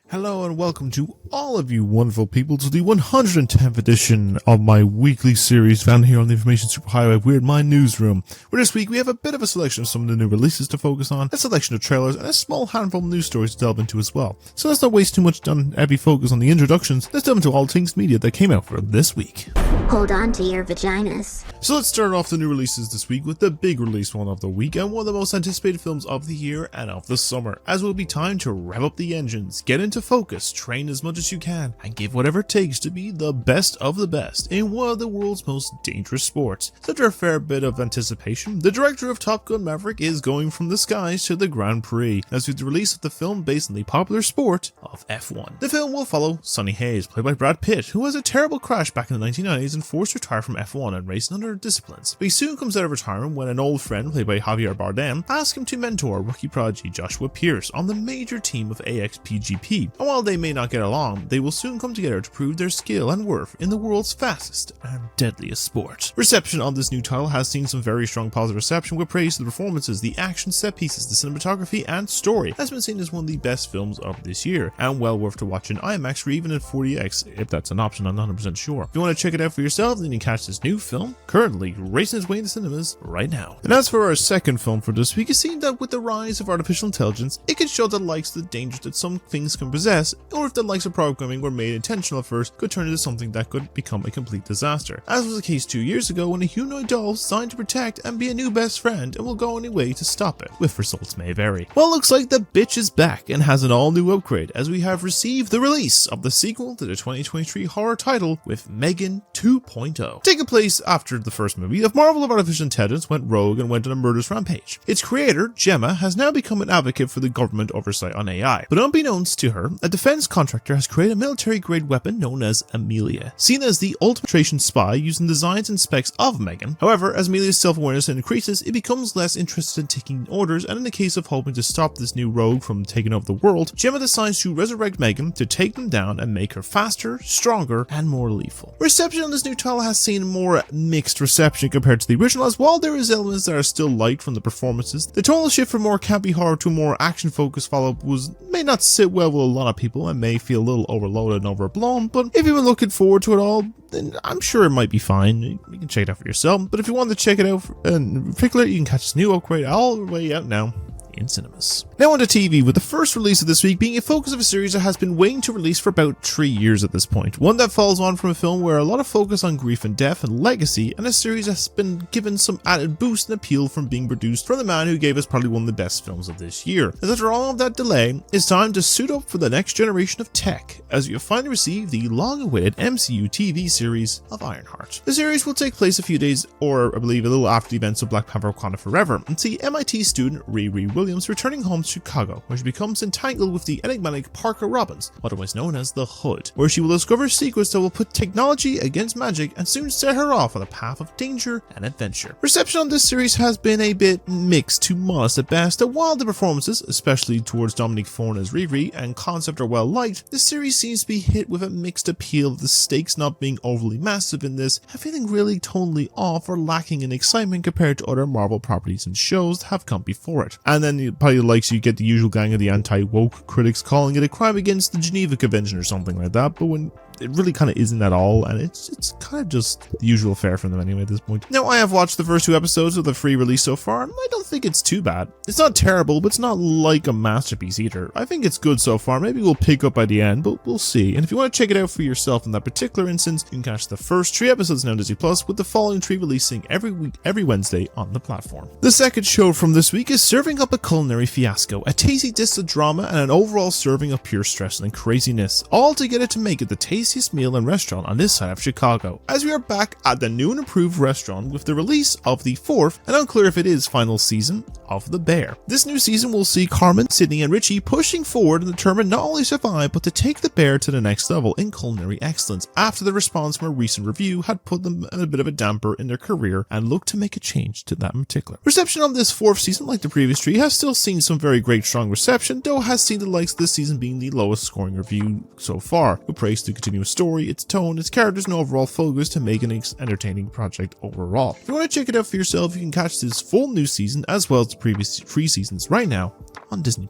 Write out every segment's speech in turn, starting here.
Hello and welcome to all of you wonderful people to the 110th edition of my weekly series found here on the Information Superhighway Weird Mind Newsroom, where this week we have a bit of a selection of some of the new releases to focus on, a selection of trailers, and a small handful of news stories to delve into as well. So let's not waste too much heavy focus on the introductions, let's delve into all things media that came out for this week. Hold on to your vaginas. So let's start off the new releases this week with the big release one of the week and one of the most anticipated films of the year and of the summer, as it will be time to rev up the engines, get into focus, train as much as you can, and give whatever it takes to be the best of the best in one of the world's most dangerous sports. So after a fair bit of anticipation, the director of Top Gun Maverick is going from the skies to the Grand Prix, as with the release of the film based on the popular sport of F1. The film will follow Sonny Hayes, played by Brad Pitt, who has a terrible crash back in the 1990s and forced to retire from F1 and racing other disciplines. But he soon comes out of retirement when an old friend, played by Javier Bardem, asks him to mentor rookie prodigy Joshua Pierce on the major team of AXPGP. And while they may not get along, they will soon come together to prove their skill and worth in the world's fastest and deadliest sport. Reception on this new title has seen some very strong positive reception, with praise to the performances, the action, set pieces, the cinematography, and story has been seen as one of the best films of this year, and well worth to watch in IMAX or even in 40X if that's an option. I'm not 100% sure. If you want to check it out for yourself, then you can catch this new film currently racing its way into cinemas right now. And as for our second film for this week, it seems that with the rise of artificial intelligence, it can show the likes of the dangers that some things can possess, or if the likes of programming were made intentional at first, could turn into something that could become a complete disaster. As was the case 2 years ago when a humanoid doll was designed to protect and be a new best friend and will go any way to stop it, with results may vary. Well, it looks like the bitch is back and has an all new upgrade, as we have received the release of the sequel to the 2023 horror title with Megan 2.0. Taking place after the first movie, the marvel of artificial intelligence went rogue and went on a murderous rampage. Its creator, Gemma, has now become an advocate for the government oversight on AI, but unbeknownst to her, a defense contractor has created a military-grade weapon known as Amelia, seen as the ultimate spy using designs and specs of Megan. However, as Amelia's self-awareness increases, it becomes less interested in taking orders, and in the case of hoping to stop this new rogue from taking over the world, Gemma decides to resurrect Megan to take them down and make her faster, stronger, and more lethal. Reception on this new title has seen more mixed reception compared to the original, as while there is elements that are still light from the performances, the tonal shift from more campy horror to more action-focused follow-up may not sit well with a lot of people and may feel a little overloaded and overblown, but if you've been looking forward to it all, then I'm sure it might be fine. You can check it out for yourself, but if you want to check it out in particular, you can catch this new upgrade all the way out now in cinemas. Now on to TV, with the first release of this week being a focus of a series that has been waiting to release for about 3 years at this point. One that follows on from a film where a lot of focus on grief and death and legacy, and a series that's been given some added boost and appeal from being produced from the man who gave us probably one of the best films of this year. As after all of that delay, it's time to suit up for the next generation of tech, as you have finally received the long-awaited MCU TV series of Ironheart. The series will take place a few days, or I believe a little after the events of Black Panther: Wakanda Forever, and see MIT student Riri Williams returning home to Chicago, where she becomes entangled with the enigmatic Parker Robbins, otherwise known as the Hood, where she will discover secrets that will put technology against magic and soon set her off on a path of danger and adventure. Reception on this series has been a bit mixed to modest at best, and while the performances, especially towards Dominique Thorne as Riri, and concept are well liked, the series seems to be hit with a mixed appeal, of the stakes not being overly massive in this, and feeling really tonally off or lacking in excitement compared to other Marvel properties and shows that have come before it. And then probably likes you get the usual gang of the anti-woke critics calling it a crime against the Geneva Convention or something like that, but when it really kind of isn't at all, and it's kind of just the usual fare from them anyway at this point. Now, I have watched the first 2 episodes of the free release so far, and I don't think it's too bad. It's not terrible, but it's not like a masterpiece either. I think it's good so far. Maybe we'll pick up by the end, but we'll see. And if you want to check it out for yourself in that particular instance, you can catch the first 3 episodes now on Disney Plus, with the following 3 releasing every week, every Wednesday on the platform. The second show from this week is serving up a culinary fiasco, a tasty dish of drama, and an overall serving of pure stress and craziness, all together to make it the tastiest meal and restaurant on this side of Chicago, as we are back at the new and improved restaurant with the release of the 4th, and unclear if it is final season, of The Bear. This new season will see Carmen, Sydney, and Richie pushing forward and determined not only to survive, but to take The Bear to the next level in culinary excellence, after the response from a recent review had put them in a bit of a damper in their career and looked to make a change to that in particular. Reception on this 4th season, like the previous 3, has still seen some very great strong reception, though has seen the likes of this season being the lowest scoring review so far, with praise to continuous story, its tone, its characters, and overall focus to make an entertaining project overall. If you want to check it out for yourself, you can catch this full new season as well as the previous 3 seasons right now on on Disney+.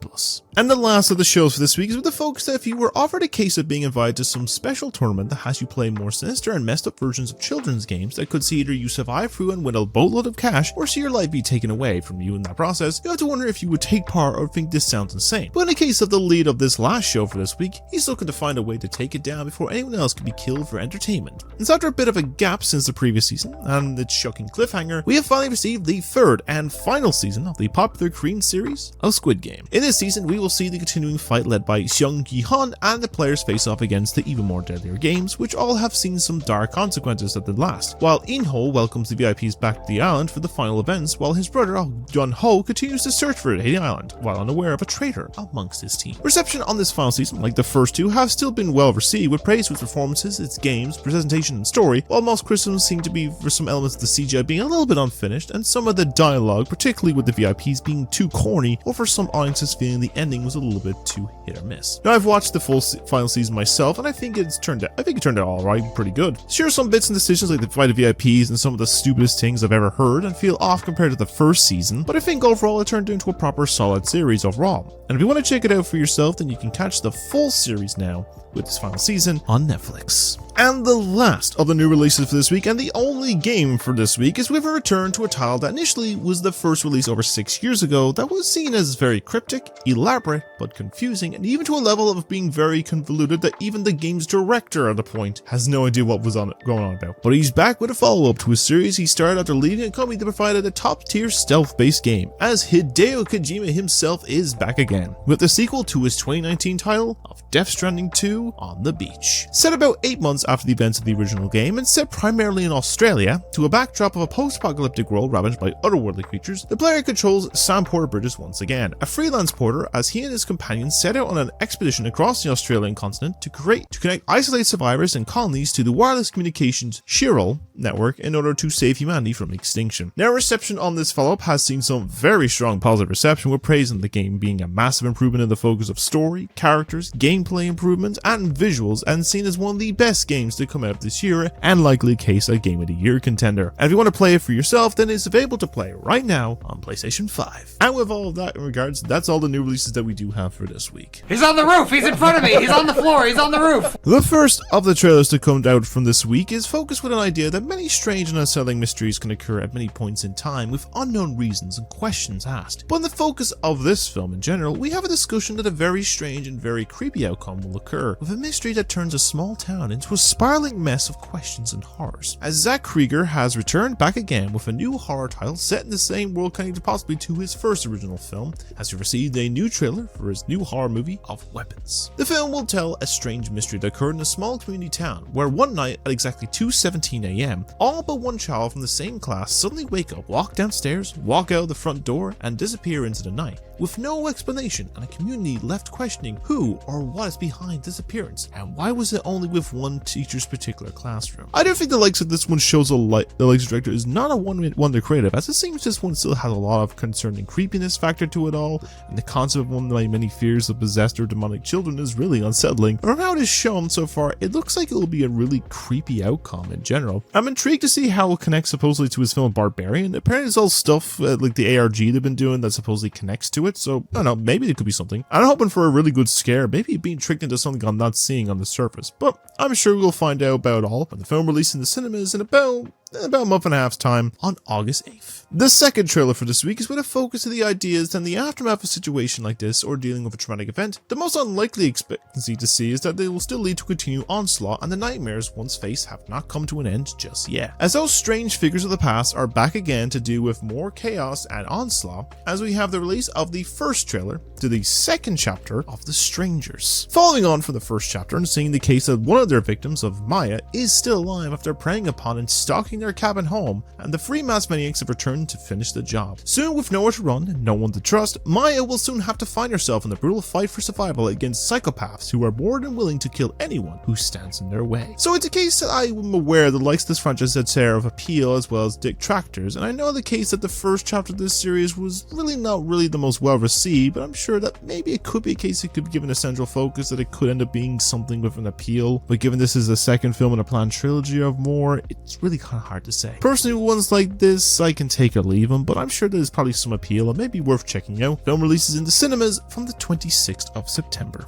And the last of the shows for this week is with the focus that if you were offered a case of being invited to some special tournament that has you play more sinister and messed up versions of children's games that could see either you survive through and win a boatload of cash or see your life be taken away from you in that process, you have to wonder if you would take part or think this sounds insane. But in the case of the lead of this last show for this week, he's looking to find a way to take it down before anyone else can be killed for entertainment. And so after a bit of a gap since the previous season and its shocking cliffhanger, we have finally received the third and final season of the popular Korean series of Squid Game. In this season, we will see the continuing fight led by Seung Gi-hun and the players face off against the even more deadlier games, which all have seen some dark consequences at the last, while In-ho welcomes the VIPs back to the island for the final events, while his brother Jun-ho continues to search for the island, while unaware of a traitor amongst his team. Reception on this final season, like the first two, have still been well received, with praise for its performances, its games, presentation and story, while most criticisms seem to be for some elements of the CGI being a little bit unfinished, and some of the dialogue, particularly with the VIPs, being too corny, or for some audiences feeling the ending was a little bit too hit or miss. Now, I've watched the full final season myself, and I think it turned out alright, pretty good. Sure, some bits and decisions like the fight of VIPs and some of the stupidest things I've ever heard and feel off compared to the first season, but I think overall it turned into a proper solid series overall. And if you want to check it out for yourself, then you can catch the full series now with this final season on Netflix. And the last of the new releases for this week, and the only game for this week, is with a return to a title that initially was the first release over 6 years ago that was seen as very cryptic, elaborate, but confusing, and even to a level of being very convoluted that even the game's director at a point has no idea what was going on about. But he's back with a follow-up to a series he started after leaving a company that provided a top-tier stealth-based game, as Hideo Kojima himself is back again, with the sequel to his 2019 title of Death Stranding 2 on the beach. Set about 8 months after the events of the original game and set primarily in Australia, to a backdrop of a post-apocalyptic world ravaged by otherworldly creatures, the player controls Sam Porter Bridges once again, a freelance porter, as he and his companions set out on an expedition across the Australian continent to connect isolated survivors and colonies to the wireless communications Shirel network in order to save humanity from extinction. Now, reception on this follow-up has seen some very strong positive reception, with praise in the game being a massive improvement in the focus of story, characters, gameplay improvements, and visuals, and seen as one of the best games to come out this year, and likely a case a Game of the Year contender. And if you want to play it for yourself, then it's available to play right now on PlayStation 5. And with all of that in regards, that's all the new releases that we do have for this week. He's on the roof! He's in front of me! He's on the floor! He's on the roof! The first of the trailers to come out from this week is focused with an idea that many strange and unsettling mysteries can occur at many points in time with unknown reasons and questions asked. But in the focus of this film in general, we have a discussion that a very strange and very creepy outcome will occur, with a mystery that turns a small town into a spiraling mess of questions and horrors. As Zach Krieger has returned back again with a new horror title set in the same world connected possibly to his first original film, as he received a new trailer for his new horror movie of Weapons. The film will tell a strange mystery that occurred in a small community town, where one night at exactly 2:17 AM, all but one child from the same class suddenly wake up, walk downstairs, walk out the front door, and disappear into the night, with no explanation, and a community left questioning who or what is behind this appearance, and why was it only with one teacher's particular classroom. I don't think the likes of this one shows the likes of director is not a one-wonder creative, as it seems this one still has a lot of concerning creepiness factor to it all, and the concept of one of my many fears of possessed or demonic children is really unsettling. From how it is shown so far, it looks like it will be a really creepy outcome in general. I'm intrigued to see how it connects supposedly to his film Barbarian. Apparently it's all stuff like the ARG they've been doing that supposedly connects to it, so I don't know, maybe it could be something. I'm hoping for a really good scare, maybe being tricked into something I'm not seeing on the surface, but I'm sure we'll find out about all when the film releases in the cinemas in about a month and a half's time on August 8th. The second trailer for this week is with a focus of the ideas that in the aftermath of a situation like this or dealing with a traumatic event, the most unlikely expectancy to see is that they will still lead to continued onslaught and the nightmares once faced have not come to an end just yet. As those strange figures of the past are back again to do with more chaos and onslaught, as we have the release of the first trailer to the second chapter of The Strangers. Following on from the first chapter and seeing the case that one of their victims of Maya is still alive after preying upon and stalking their cabin home, and the three masked maniacs have returned to finish the job. Soon, with nowhere to run and no one to trust, Maya will soon have to find herself in the brutal fight for survival against psychopaths who are more than willing to kill anyone who stands in their way. So it's a case that I am aware the likes of this franchise had share of appeal as well as detractors, and I know the case that the first chapter of this series was not really the most well received, but I'm sure that maybe it could be a case it could be given a central focus, that it could end up being something with an appeal. But given this is the second film in a planned trilogy of more, it's really kind of hard to say. Personally, ones like this, I can take or leave them, but I'm sure there's probably some appeal and maybe worth checking out. Film releases in the cinemas from the 26th of September.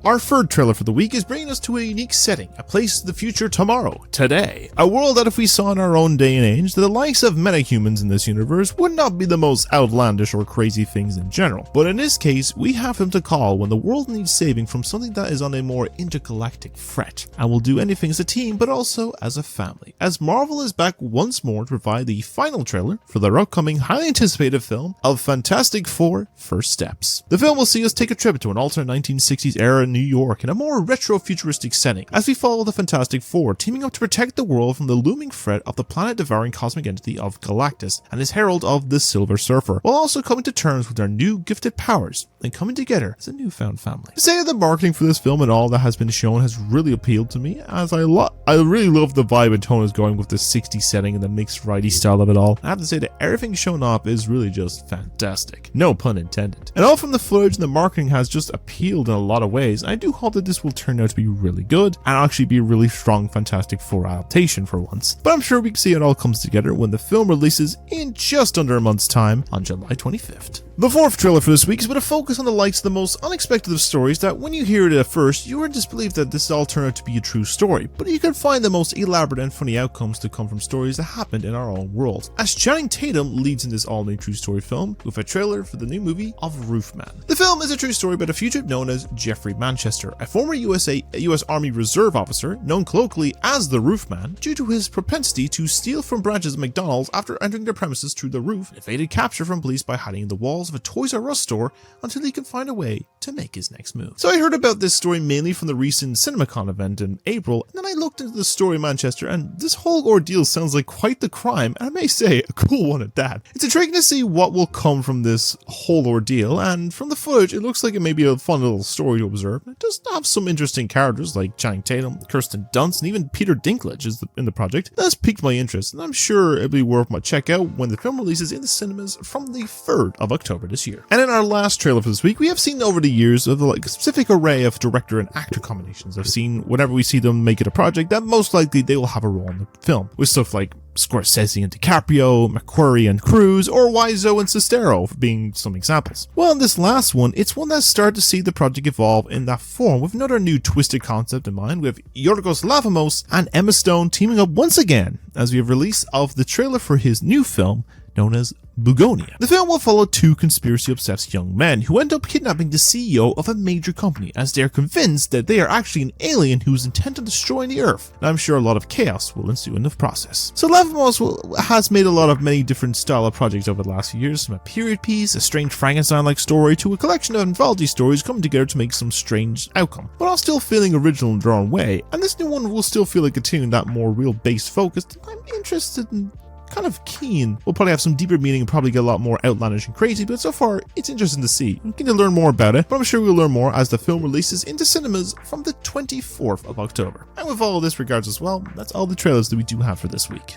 Our third trailer for the week is bringing us to a unique setting, a place in the future tomorrow, today. A world that if we saw in our own day and age, the likes of metahumans in this universe would not be the most outlandish or crazy things in general. But in this case, we have them to call when the world needs saving from something that is on a more intergalactic threat, and will do anything as a team but also as a family. As Marvel is back once more to provide the final trailer for their upcoming highly anticipated film of Fantastic Four: First Steps. The film will see us take a trip to an alternate 1960s era New York in a more retro-futuristic setting as we follow the Fantastic Four teaming up to protect the world from the looming threat of the planet-devouring cosmic entity of Galactus and his herald of the Silver Surfer, while also coming to terms with their new gifted powers and coming together as a newfound family. To say that the marketing for this film and all that has been shown has really appealed to me, as I really love the vibe and tone is going with the 60s setting and the mixed variety style of it all. I have to say that everything shown off is really just fantastic. No pun intended. And all from the footage and the marketing has just appealed in a lot of ways. I do hope that this will turn out to be really good and actually be a really strong Fantastic Four adaptation for once. But I'm sure we can see it all comes together when the film releases in just under a month's time on July 25th. The fourth trailer for this week is with a focus on the likes of the most unexpected of stories that when you hear it at first, you are in disbelief that this all turned out to be a true story, but you can find the most elaborate and funny outcomes to come from stories that happened in our own world. As Channing Tatum leads in this all-new true story film with a trailer for the new movie of Roofman. The film is a true story about a fugitive known as Jeffrey Manchester, a former US Army Reserve officer known colloquially as the Roofman due to his propensity to steal from branches of McDonald's after entering their premises through the roof and evaded capture from police by hiding in the walls of a Toys R Us store until he can find a way to make his next move. So I heard about this story mainly from the recent CinemaCon event in April, and then I looked into the story of Manchester, and this whole ordeal sounds like quite the crime, and I may say a cool one at that. It's intriguing to see what will come from this whole ordeal, and from the footage it looks like it may be a fun little story to observe. It does have some interesting characters like Channing Tatum, Kirsten Dunst, and even Peter Dinklage is in the project. That's piqued my interest, and I'm sure it'll be worth my check out when the film releases in the cinemas from the 3rd of October this year. And in our last trailer for this week, we have seen over the years of a specific array of director and actor combinations. I've seen whenever we see them make it a project that most likely they will have a role in the film, with stuff like Scorsese and DiCaprio, McQuarrie and Cruz, or Wiseau and Sestero being some examples. Well, in this last one, it's one that started to see the project evolve in that form with another new twisted concept in mind, with Yorgos Lanthimos and Emma Stone teaming up once again as we have release of the trailer for his new film known as Bugonia. The film will follow two conspiracy-obsessed young men who end up kidnapping the CEO of a major company as they are convinced that they are actually an alien who is intent on destroying the Earth, and I'm sure a lot of chaos will ensue in the process. So Lanthimos has made a lot of many different style of projects over the last few years, from a period piece, a strange Frankenstein-like story, to a collection of anthology stories coming together to make some strange outcome, but all still feeling original in their own way, and this new one will still feel like continuing that more real-based focus. I'm interested in kind of keen. We'll probably have some deeper meaning and probably get a lot more outlandish and crazy, but so far it's interesting to see. I'm keen to learn more about it, but I'm sure we'll learn more as the film releases into cinemas from the 24th of October. And with all of this regards as well, that's all the trailers that we do have for this week.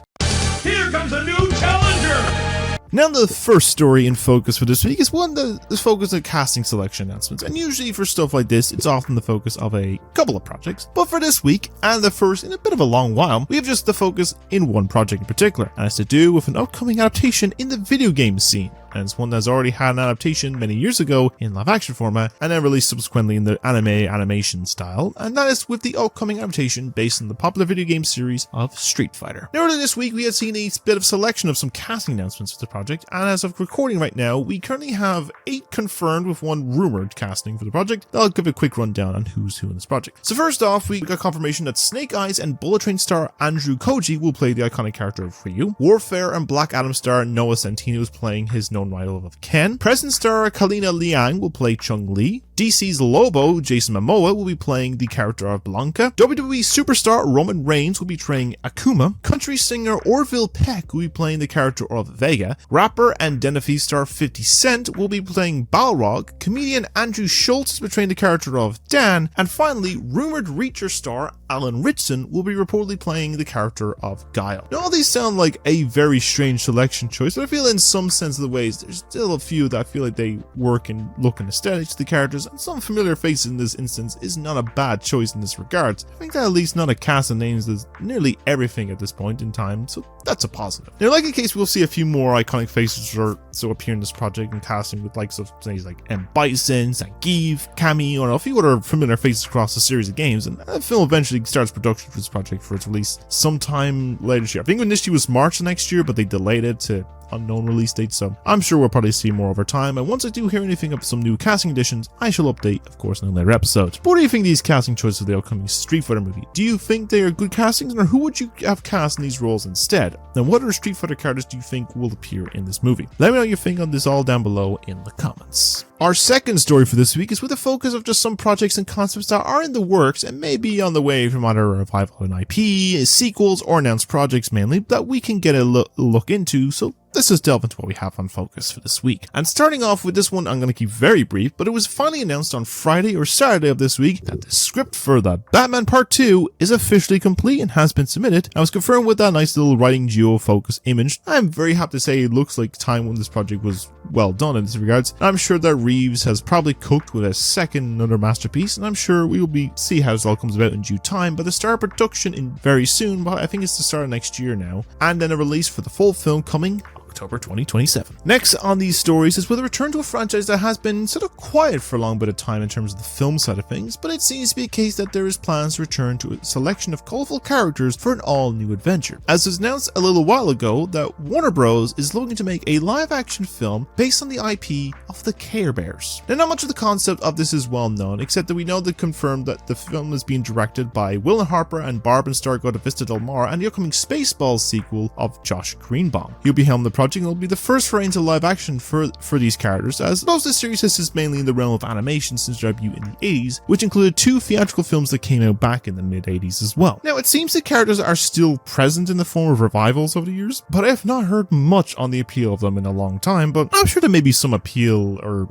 Here comes a new challenger! Now the first story in focus for this week is one that is focused on casting selection announcements, and usually for stuff like this it's often the focus of a couple of projects, but for this week, and the first in a bit of a long while, we have just the focus in one project in particular, and it's to do with an upcoming adaptation in the video game scene. And it's one that's already had an adaptation many years ago in live action format and then released subsequently in the animation style, and that is with the upcoming adaptation based on the popular video game series of Street Fighter. Now, earlier this week we had seen a bit of selection of some casting announcements for the project, and as of recording right now we currently have 8 confirmed with 1 rumored casting for the project. I'll give a quick rundown on who's who in this project. So first off, we got confirmation that Snake Eyes and Bullet Train star Andrew Koji will play the iconic character of Ryu. Warfare and Black Adam star Noah Centineo is playing his known rival of Ken. Present star Kalina Liang will play Chun-Li. DC's Lobo, Jason Momoa, will be playing the character of Blanca. WWE superstar Roman Reigns will be playing Akuma. Country singer Orville Peck will be playing the character of Vega. Rapper and Denafee star 50 Cent will be playing Balrog. Comedian Andrew Schultz is portraying the character of Dan. And finally, rumored Reacher star Alan Ritchson will be reportedly playing the character of Guile. Now, all these sound like a very strange selection choice, but I feel in some sense of the ways there's still a few that I feel like they work in look and aesthetics to the characters, and some familiar faces in this instance is not a bad choice in this regard. I think that at least not a cast of names is nearly everything at this point in time, so that's a positive. Now, like in case we'll see a few more iconic faces or so appear in this project and casting with likes of names like M. Bison, Zangief, Cammy, or a few other familiar faces across a series of games, and the film eventually starts production for this project for its release sometime later this year. I think initially was March next year, but they delayed it to unknown release date, so I'm sure we'll probably see more over time, and once I do hear anything of some new casting additions, I shall update, of course, in a later episode. But what do you think of these casting choices for the upcoming Street Fighter movie? Do you think they are good castings, or who would you have cast in these roles instead? And what other Street Fighter characters do you think will appear in this movie? Let me know your think on this all down below in the comments. Our second story for this week is with a focus of just some projects and concepts that are in the works and may be on the way from either a revival of an IP, sequels, or announced projects mainly that we can get a look into, so let's just delve into what we have on focus for this week. And starting off with this one, I'm going to keep very brief, but it was finally announced on Friday or Saturday of this week that the script for the Batman Part 2 is officially complete and has been submitted. I was confirmed with that nice little writing geo-focus image. I'm very happy to say it looks like time when this project was well done in this regards. And I'm sure that Reeves has probably cooked with a second another masterpiece, and I'm sure we will see how this all comes about in due time, but the start of production in very soon, but I think it's the start of next year now, and then a release for the full film coming October 2027. Next on these stories is with a return to a franchise that has been sort of quiet for a long bit of time in terms of the film side of things, but it seems to be a case that there is plans to return to a selection of colorful characters for an all-new adventure. As was announced a little while ago that Warner Bros. Is looking to make a live-action film based on the IP of the Care Bears. Now, not much of the concept of this is well known, except that we know they confirmed that the film is being directed by Will Harper and Barb and star go to Vista Del Mar, and the upcoming Spaceballs sequel of Josh Greenbaum. He'll be helming the project and will be the first foray into live action for these characters, as most of the series is mainly in the realm of animation since their debut in the 80s, which included 2 theatrical films that came out back in the mid 80s as well. Now, it seems the characters are still present in the form of revivals over the years, but I have not heard much on the appeal of them in a long time, but I'm sure there may be some appeal or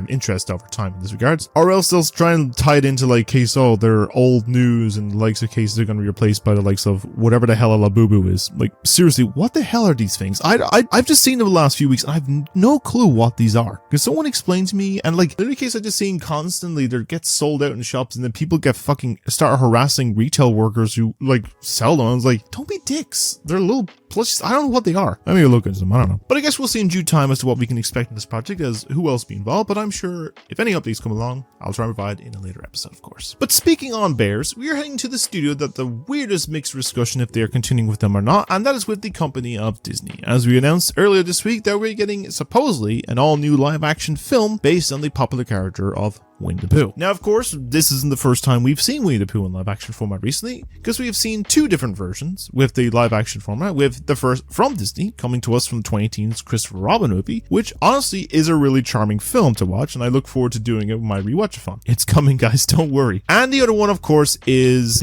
interest over time in this regards, or else they'll try and tie it into like case they're old news and the likes of cases they're going to be replaced by the likes of whatever the hell a Labubu is. Like, seriously, what the hell are these things? I've just seen them the last few weeks and I have no clue what these are. Can someone explain to me? And like, in any case, I just seen constantly they get sold out in shops and then people get start harassing retail workers who like sell them. I was like, don't be dicks. They're little plushies. I don't know what they are. Let me look into them. I don't know. But I guess we'll see in due time as to what we can expect in this project, as who else be involved. But I'm sure if any updates come along, I'll try and provide in a later episode, of course. But speaking on bears, we are heading to the studio that the weirdest mixed discussion if they are continuing with them or not, and that is with the company of Disney. As we announced earlier this week that we're getting supposedly an all-new live-action film based on the popular character of Winnie the Pooh. Now, of course, this isn't the first time we've seen Winnie the Pooh in live-action format recently, because we have seen 2 different versions with the live-action format, with the first from Disney coming to us from the 2018's Christopher Robin movie, which honestly is a really charming film to watch, and I look forward to doing it with my rewatch-a-thon. It's coming, guys, don't worry. And the other one, of course, was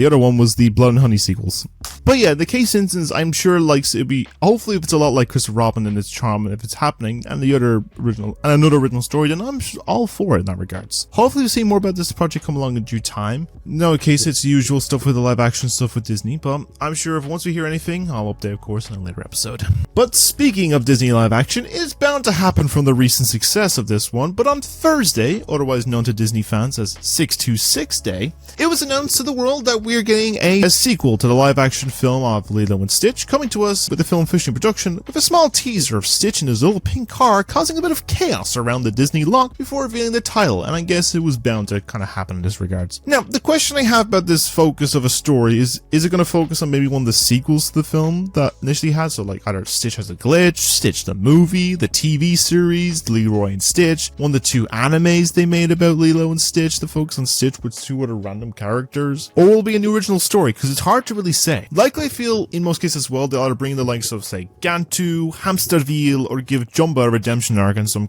the Blood and Honey sequels. But yeah, the case instance, I'm sure it'd be, hopefully if it's a lot like Christopher Robin and its charm, and if it's happening, and another original story, then I'm all for it in that regards. Hopefully we'll see more about this project come along in due time. No case it's the usual stuff with the live action stuff with Disney, but I'm sure if once we hear anything, I'll update, of course, in a later episode. But speaking of Disney live action, it's bound to happen from the recent success of this one, but on Thursday, otherwise known to Disney fans as 626 Day, it was announced to the world that we're getting a sequel to the live action film of Lilo and Stitch, coming to us with the film officially in production, with a small teaser of Stitch in his little pink car causing a bit of chaos around the Disney lot before revealing the title, and I guess it was bound to kind of happen in this regards. Now, the question I have about this focus of a story is it going to focus on maybe one of the sequels to the film that initially had, so like either Stitch Has a Glitch, Stitch the movie, the TV series, Leroy and Stitch, one of the 2 animes they made about Lilo and Stitch, the focus on Stitch with 2 other random characters, or will it be a new original story, because it's hard to really say. Likely I feel in most cases as well, they'll either bring the likes of, say, Gantu, Hamsterville, or give Jumba a redemption arc in some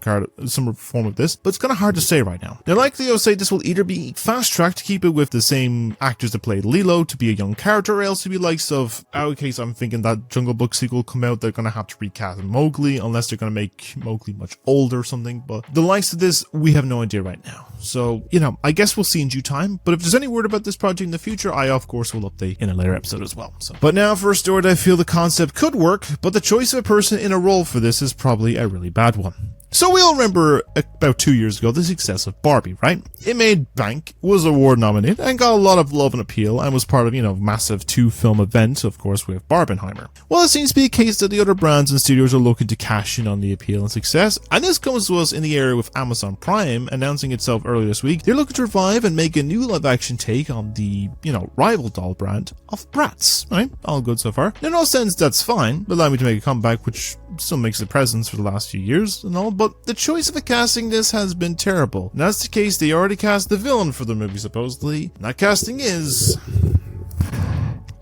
form of this, but it's kind of hard to say right now. Now, likely I'll say this will either be fast-tracked to keep it with the same actors that played Lilo to be a young character, or else to be likes of, in case I'm thinking that Jungle Book sequel come out, they're going to have to recast Mowgli, unless they're going to make Mowgli much older or something, but the likes of this, we have no idea right now. So, I guess we'll see in due time, but if there's any word about this project in the future, I of course will update in a later episode as well. But now for a story that I feel the concept could work, but the choice of a person in a role for this is probably a really bad one. So we all remember about 2 years ago the success of Barbie, right? It made bank, was award nominated, and got a lot of love and appeal, and was part of, massive 2-film event, of course, with Barbenheimer. Well, it seems to be a case that the other brands and studios are looking to cash in on the appeal and success, and this comes to us in the area with Amazon Prime announcing itself earlier this week. They're looking to revive and make a new live-action take on the, rival doll brand of Bratz, right? All good so far. In all sense, that's fine, but allow me to make a comeback, which still makes a presence for the last few years and all, but the choice of a casting this has been terrible. And that's the case, they already cast the villain for the movie, supposedly. And that casting is...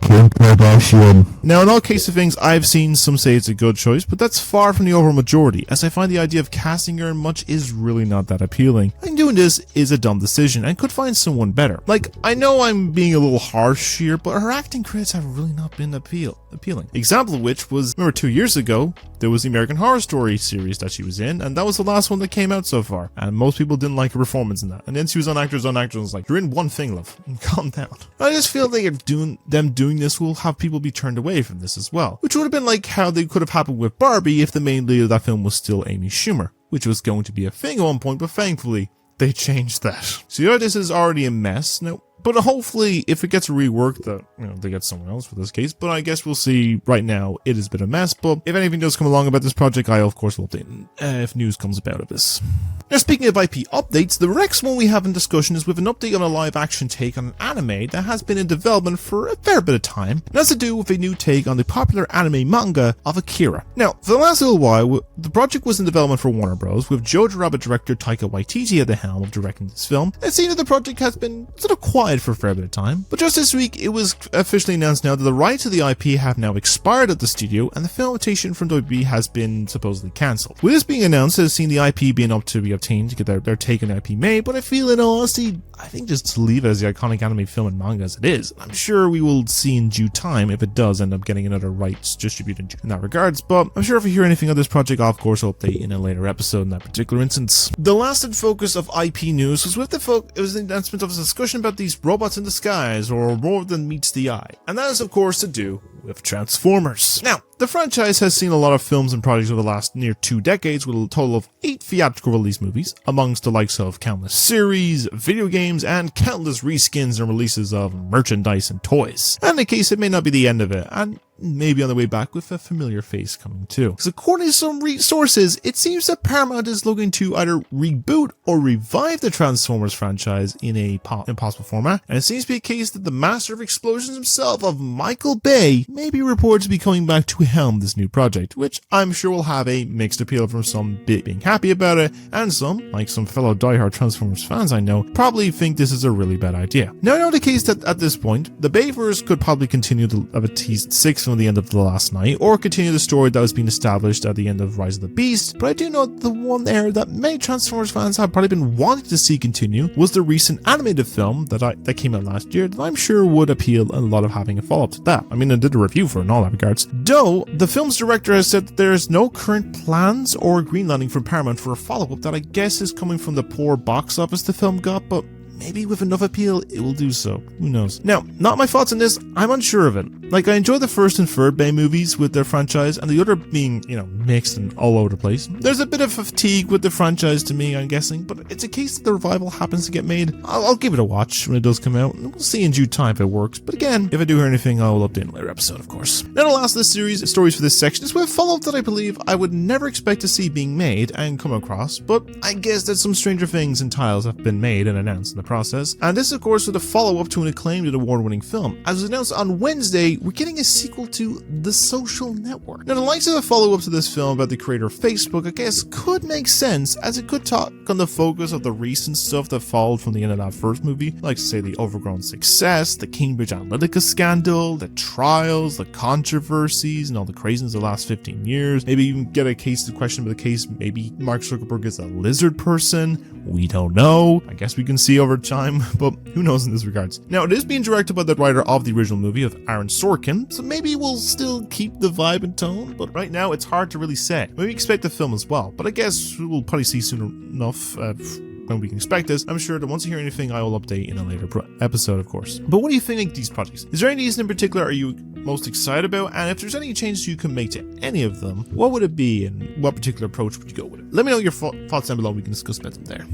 Kim Kardashian. Now, in all case of things, I've seen some say it's a good choice, but that's far from the overall majority, as I find the idea of casting her in much is really not that appealing. I think doing this is a dumb decision, and could find someone better. Like, I know I'm being a little harsh here, but her acting credits have really not been appealing. Example of which was, remember 2 years ago, there was the American Horror Story series that she was in, and that was the last one that came out so far, and most people didn't like her performance in that. And then she was on Actors on Actors, and was like, you're in one thing, love, calm down. I just feel like them doing this will have people be turned away from this as well, which would have been like how they could have happened with Barbie if the main lead of that film was still Amy Schumer, which was going to be a thing at one point, but thankfully they changed that. So yeah, this is already a mess now. But hopefully, if it gets reworked, that they get someone else for this case. But I guess we'll see. Right now, it has been a mess. But if anything does come along about this project, I of course will update if news comes about of this. Now, speaking of IP updates, the next one we have in discussion is with an update on a live-action take on an anime that has been in development for a fair bit of time. And has to do with a new take on the popular anime manga of Akira. Now, for the last little while, the project was in development for Warner Bros. With Jojo Rabbit director Taika Waititi at the helm of directing this film. It seems that the project has been sort of quiet for a fair bit of time, but just this week it was officially announced now that the rights to the IP have now expired at the studio, and the film adaptation from WB has been supposedly cancelled. With this being announced, it has seen the IP being up to be obtained to get their take on the IP made, but I feel in all honesty, I think just to leave it as the iconic anime film and manga as it is. I'm sure we will see in due time if it does end up getting another rights distributed in that regards, but I'm sure if we hear anything of this project, I'll of course update in a later episode in that particular instance. The last focus of IP news was with it was the announcement of a discussion about these robots in the skies, or more than meets the eye, and that is of course to do with Transformers. Now, the franchise has seen a lot of films and projects over the last near 2 decades, with a total of 8 theatrical release movies, amongst the likes of countless series, video games, and countless reskins and releases of merchandise and toys. And in case it may not be the end of it, and maybe on the way back with a familiar face coming too. Because according to some sources, it seems that Paramount is looking to either reboot or revive the Transformers franchise in a possible format, and it seems to be a case that the master of explosions himself of Michael Bay may be reported to be coming back to helm this new project, which I'm sure will have a mixed appeal from some being happy about it, and some, like some fellow diehard Transformers fans I know, probably think this is a really bad idea. Now I know the case that at this point, the Bayverse could probably continue to have a teased 6 from the end of The Last Night, or continue the story that was being established at the end of Rise of the Beast, but I do know the one there that many Transformers fans have probably been wanting to see continue was the recent animated film that came out last year that I'm sure would appeal a lot of having a follow-up to that. I mean, I did a review for it in all that regards. Though, the film's director has said that there is no current plans or greenlighting from Paramount for a follow-up that I guess is coming from the poor box office the film got, but maybe with enough appeal, it will do so. Who knows? Now, not my thoughts on this, I'm unsure of it. Like, I enjoy the first and third Bay movies with their franchise, and the other being, mixed and all over the place. There's a bit of fatigue with the franchise to me, I'm guessing, but it's a case that the revival happens to get made. I'll give it a watch when it does come out, and we'll see in due time if it works. But again, if I do hear anything, I'll update in a later episode, of course. Now, the last of this series, stories for this section, is with a follow-up that I believe I would never expect to see being made and come across, but I guess that some Stranger Things and titles have been made and announced in the process, and this of course with a follow-up to an acclaimed and award-winning film. As was announced on Wednesday, we're getting a sequel to The Social Network. Now, the likes of a follow-up to this film about the creator of Facebook, I guess, could make sense, as it could talk on the focus of the recent stuff that followed from the end of that first movie, like say the overgrown success, the Cambridge Analytica scandal, the trials, the controversies, and all the craziness of the last 15 years. Maybe even get a case to question about the case, maybe Mark Zuckerberg is a lizard person. We don't know. I guess we can see over time, but who knows in this regards. Now, it is being directed by the writer of the original movie of Aaron Sorkin, so maybe we'll still keep the vibe and tone, but right now it's hard to really say. Maybe expect the film as well, but I guess we'll probably see soon enough when we can expect this. I'm sure that once I hear anything, I will update in a later episode, of course. But what do you think of these projects? Is there any reason in particular are you most excited about, and if there's any changes you can make to any of them, what would it be and what particular approach would you go with it? Let me know your thoughts down below, we can discuss about them there.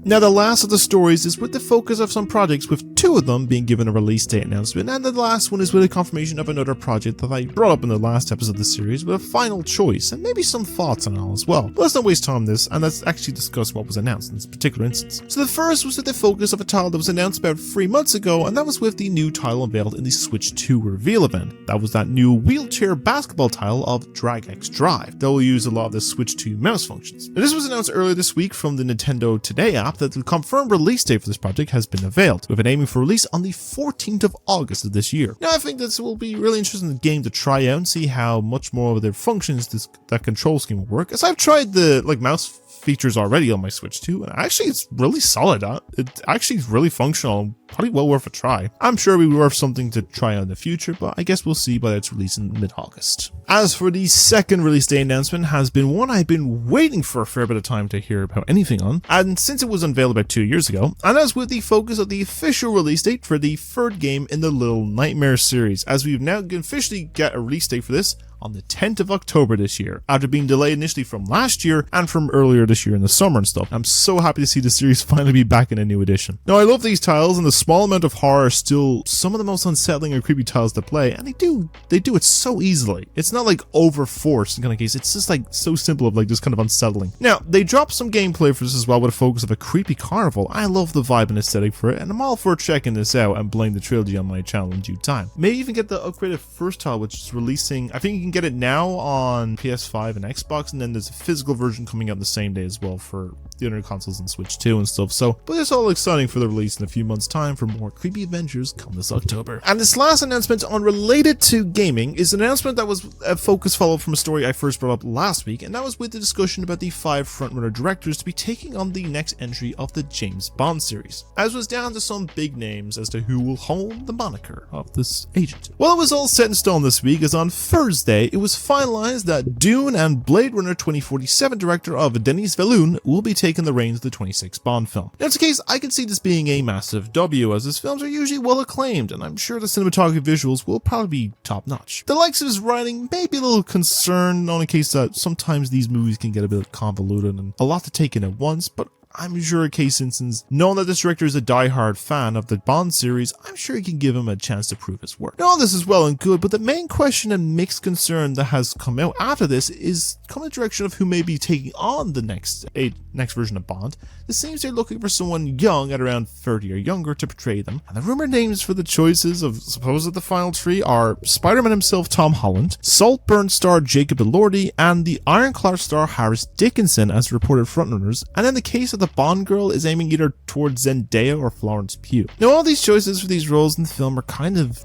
Now, the last of the stories is with the focus of some projects, with 2 of them being given a release date announcement, and the last one is with a confirmation of another project that I brought up in the last episode of the series with a final choice, and maybe some thoughts on it all as well. But let's not waste time on this, and let's actually discuss what was announced in this particular instance. So the first was with the focus of a title that was announced about 3 months ago, and that was with the new title unveiled in the Switch 2 reveal event. That was that new wheelchair basketball title of Drag X Drive that will use a lot of the Switch 2 mouse functions. Now, this was announced earlier this week from the Nintendo Today app that the confirmed release date for this project has been unveiled, with it aiming for release on the 14th of August of this year. Now, I think this will be really interesting game to try out and see how much more of their functions that control scheme will work, as I've tried the mouse features already on my Switch 2, and actually it's really solid. It actually is really functional and probably well worth a try. I'm sure it will be worth something to try out in the future, but I guess we'll see by its release in mid-August. As for the second release day announcement, has been one I've been waiting for a fair bit of time to hear about anything on, and since it was unveiled about 2 years ago, and as with the focus of the official release date for the 3rd game in the Little Nightmares series, as we've now officially get a release date for this on the 10th of October this year, after being delayed initially from last year and from earlier this year in the summer and stuff. I'm so happy to see the series finally be back in a new edition. Now, I love these titles, and the small amount of horror are still some of the most unsettling and creepy titles to play, and they do it so easily. It's not like over forced in kind of case, it's just so simple of just kind of unsettling. Now, they dropped some gameplay for this as well with a focus of a creepy carnival. I love the vibe and aesthetic for it, and I'm all for checking this out and playing the trilogy on my channel in due time. Maybe even get the upgraded first title, which is releasing, I think you can get it now on PS5 and Xbox, and then there's a physical version coming out the same day as well for the other consoles and Switch 2 and stuff. So, but it's all exciting for the release in a few months' time for more creepy adventures come this October. And this last announcement unrelated to gaming is an announcement that was a focus follow-up from a story I first brought up last week, and that was with the discussion about the 5 frontrunner directors to be taking on the next entry of the James Bond series, as was down to some big names as to who will hold the moniker of this agent. Well, it was all set in stone this week, as on Thursday it was finalized that Dune and Blade Runner 2047 director of Denis Villeneuve will be taking the reins of the 26th Bond film. Now, in this case, I can see this being a massive W, as his films are usually well acclaimed, and I'm sure the cinematography visuals will probably be top notch. The likes of his writing may be a little concerned on a case that sometimes these movies can get a bit convoluted and a lot to take in at once, but I'm sure a case instance, knowing that this director is a die-hard fan of the Bond series, I'm sure he can give him a chance to prove his work. Now, all this is well and good, but the main question and mixed concern that has come out after this is come in the direction of who may be taking on the next version of Bond. It seems they're looking for someone young at around 30 or younger to portray them, and the rumored names for the choices of supposed the final 3 are Spider-Man himself Tom Holland, Saltburn star Jacob Elordi, and the Ironheart star Harris Dickinson as reported frontrunners, and in the case of the Bond girl is aiming either towards Zendaya or Florence Pugh. Now, all these choices for these roles in the film are kind of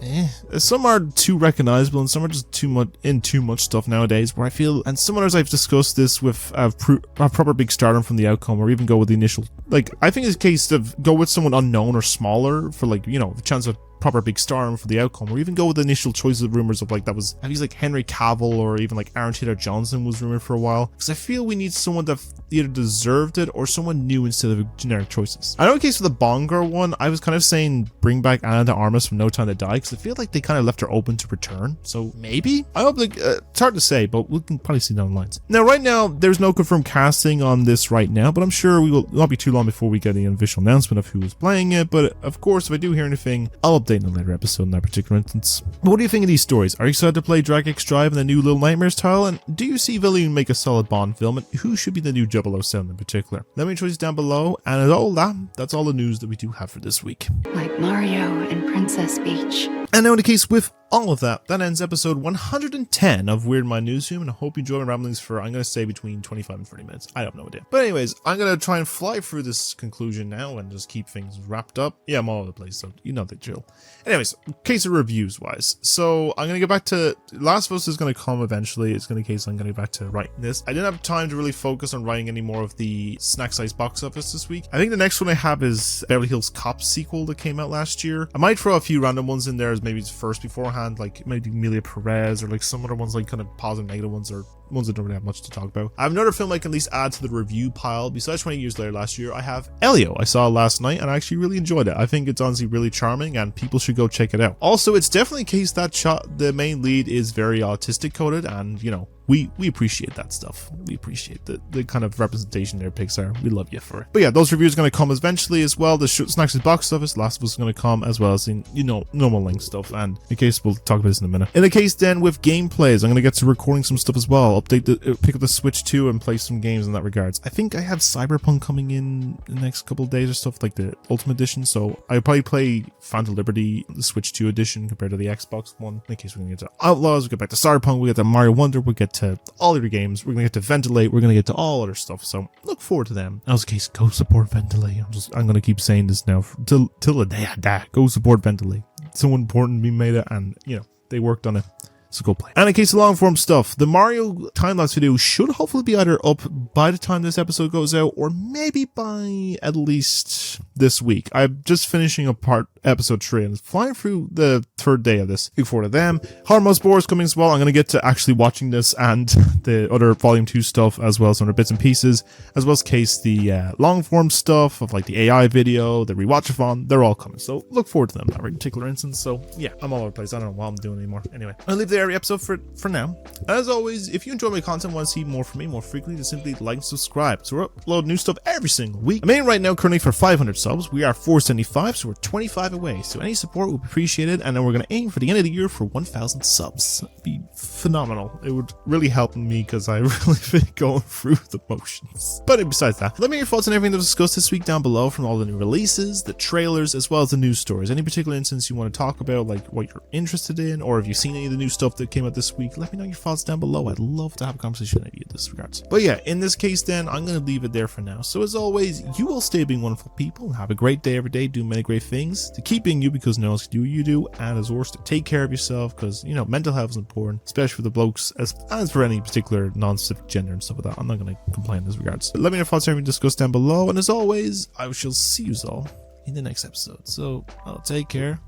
some are too recognizable and some are just too much stuff nowadays, where I feel, and some others I've discussed this with a proper big stardom from the outcome, or even go with the initial, I think it's a case of go with someone unknown or smaller for the chance of proper big stardom for the outcome, or even go with the initial choices of rumors of that was, I think Henry Cavill or even Aaron Taylor Johnson was rumored for a while, because I feel we need someone that either deserved it or someone new instead of generic choices. I know in case for the Bond girl one, I was kind of saying bring back Ana de Armas from No Time to Die, because I feel like they kind of left her open to return, so maybe? I hope, it's hard to say, but we can probably see down the lines. Now, right now, there's no confirmed casting on this right now, but I'm sure we will not be too long before we get the official announcement of who is playing it, but of course, if I do hear anything, I'll update in a later episode in that particular instance. But what do you think of these stories? Are you excited to play Drag X Drive and the new Little Nightmares title? And do you see Villeneuve make a solid Bond film? And who should be the new 007 in particular? Let me know your choices down below. And that's all the news that we do have for this week. Like Mario and Princess Peach. And now in the case with all of that ends episode 110 of Weird Mind Newsroom, and I hope you enjoy my ramblings for, I'm going to say, between 25 and 30 minutes. I have no idea. But anyways, I'm going to try and fly through this conclusion now and just keep things wrapped up. Yeah, I'm all over the place, so you know the drill. Anyways, case of reviews wise. So I'm going to get back to, Last of Us is going to come eventually. It's going to case I'm going to get back to writing this. I didn't have time to really focus on writing any more of the snack size box office this week. I think the next one I have is Beverly Hills Cop sequel that came out last year. I might throw a few random ones in there as maybe it's first beforehand, like maybe Emilia Perez, or some other ones kind of positive negative ones, or ones that don't really have much to talk about. I have another film I can at least add to the review pile. Besides 20 Years Later last year, I have Elio. I saw it last night and I actually really enjoyed it. I think it's honestly really charming and people should go check it out. Also, it's definitely a case that the main lead is very autistic coded, and you know, we appreciate that stuff. We appreciate the kind of representation there, Pixar. We love you for it. But yeah, those reviews are going to come eventually as well. The Snacks' box office, Last of Us is going to come, as well as in, you know, normal link stuff. And in case, we'll talk about this in a minute. In the case then with gameplays, I'm going to get to recording some stuff as well. Pick up the Switch 2 and play some games in that regards. I think I have Cyberpunk coming in the next couple of days or stuff, like the Ultimate Edition. So I'll probably play Phantom Liberty, the Switch 2 edition compared to the Xbox one. In case we're going to get to Outlaws, we get back to Cyberpunk, we get to Mario Wonder, we get to all your games, we're gonna get to Ventilate, we're gonna get to all other stuff, so look forward to them. In case, go support Ventilate. I'm gonna keep saying this now till the day I die. Go support Ventilate. It's so important to be made it, and you know, they worked on it. So go play. And in case of long form stuff, the Mario time-lapse video should hopefully be either up by the time this episode goes out, or maybe by at least this week. I'm just finishing up episode 3 and flying through the 3rd day of this. Look forward to them. Harmos Boar is coming as well. I'm going to get to actually watching this and the other volume 2 stuff, as well as some other bits and pieces, as well as the long form stuff of like the AI video, the rewatchathon. They're all coming. So look forward to them in that particular instance. So yeah, I'm all over the place. I don't know what I'm doing anymore. Anyway, I'll leave there every episode for now. As always, if you enjoy my content, want to see more from me more frequently, just simply like and subscribe. So we're uploading new stuff every single week. I'm aiming right now currently for 500 subs. We are 475, so we're 25 away. So any support would be appreciated, and then we're going to aim for the end of the year for 1,000 subs. It'd be phenomenal. It would really help me because I really been going through the motions. But besides that, let me know your thoughts on everything that was discussed this week down below, from all the new releases, the trailers, as well as the news stories. Any particular instance you want to talk about, like what you're interested in, or if you've seen any of the new stuff that came out this week, let me know your thoughts down below. I'd love to have a conversation with you in this regards. But yeah, in this case then, I'm going to leave it there for now. So as always, you all stay being wonderful people and have a great day every day, do many great things to keep being you, because no one else can do what you do. And as always, to take care of yourself, because you know, mental health is important, especially for the blokes, as for any particular non-specific gender and stuff like that. I'm not going to complain in this regards. But let me know your thoughts on everything discussed down below, and as always, I shall see you all in the next episode. So I'll take care,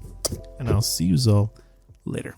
and I'll see you all later.